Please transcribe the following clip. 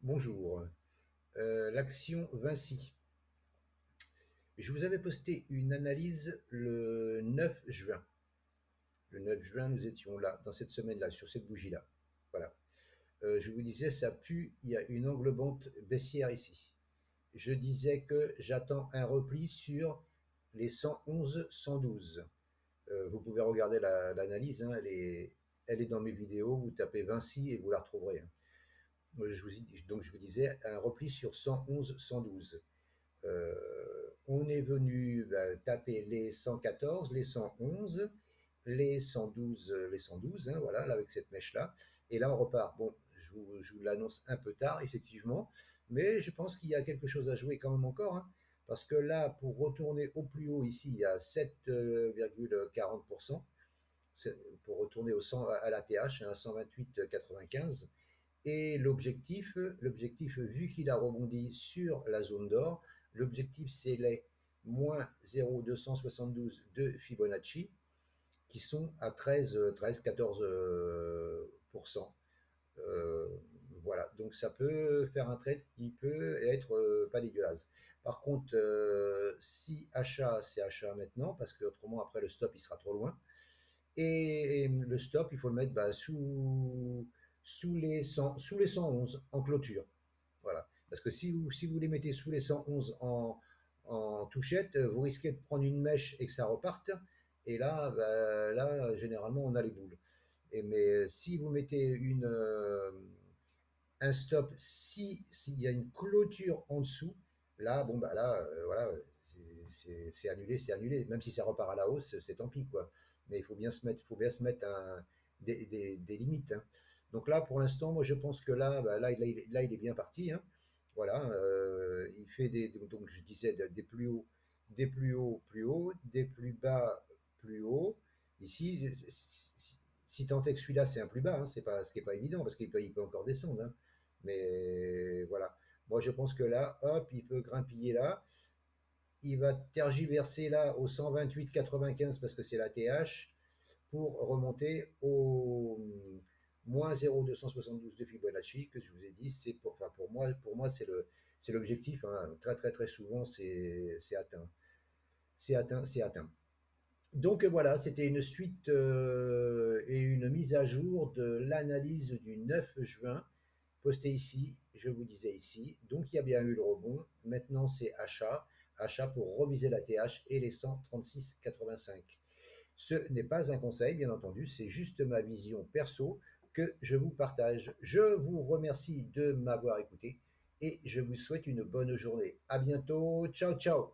Bonjour. L'action Vinci. Je vous avais posté une analyse le 9 juin. Le 9 juin, nous étions là, dans cette semaine-là, sur cette bougie-là. Voilà. Je vous disais, ça pue, il y a une angle-bonte baissière ici. Je disais que j'attends un repli sur les 111, 112. Vous pouvez regarder l'analyse, hein, elle est dans mes vidéos, vous tapez Vinci et vous la retrouverez, hein. Donc je vous disais, un repli sur 111, 112. On est venu taper les 114, les 111, les 112, hein, voilà, là, avec cette mèche-là. Et là, on repart. Bon, je vous l'annonce un peu tard, effectivement, mais je pense qu'il y a quelque chose à jouer quand même encore, hein, parce que là, pour retourner au plus haut, ici, il y a 7,40%, pour retourner au 100, à l'ATH, hein, 128,95. Et l'objectif, vu qu'il a rebondi sur la zone d'or, l'objectif c'est les moins 0,272 de Fibonacci, qui sont à 14%. Voilà, donc ça peut faire un trade qui peut être pas dégueulasse. Par contre, si achat, c'est achat maintenant, parce que autrement après le stop il sera trop loin. Et le stop, il faut le mettre sous les 111 en clôture. Voilà. Parce que si vous les mettez sous les 111 en touchette, vous risquez de prendre une mèche et que ça reparte. Et là, là généralement, on a les boules. Mais si vous mettez un stop, s'il y a une clôture en dessous, là, bon, bah là, voilà, c'est annulé, c'est annulé. Même si ça repart à la hausse, c'est tant pis, quoi. Mais il faut bien se mettre des limites, hein. Donc là, pour l'instant, moi, je pense que là, là, il est bien parti, hein. Voilà, il fait donc je disais des plus hauts, des plus hauts, plus hauts, des plus bas, plus hauts. Ici, si tant est que celui-là, c'est un plus bas, hein, c'est pas, ce qui n'est pas évident, parce qu'il peut encore descendre, hein. Mais voilà. Moi, je pense que là, hop, il peut grimpiller là. Il va tergiverser là au 128,95 parce que c'est la TH pour remonter au moins 0,272 de Fibonacci que je vous ai dit. Enfin, pour moi c'est l'objectif, hein. Très, très, très souvent, c'est atteint. C'est atteint, c'est atteint. Donc voilà, c'était une suite et une mise à jour de l'analyse du 9 juin posté ici, je vous disais ici. Donc il y a bien eu le rebond. Maintenant c'est achat, achat pour reviser la TH et les 136,85. Ce n'est pas un conseil, bien entendu, c'est juste ma vision perso que je vous partage. Je vous remercie de m'avoir écouté et je vous souhaite une bonne journée. À bientôt, ciao ciao.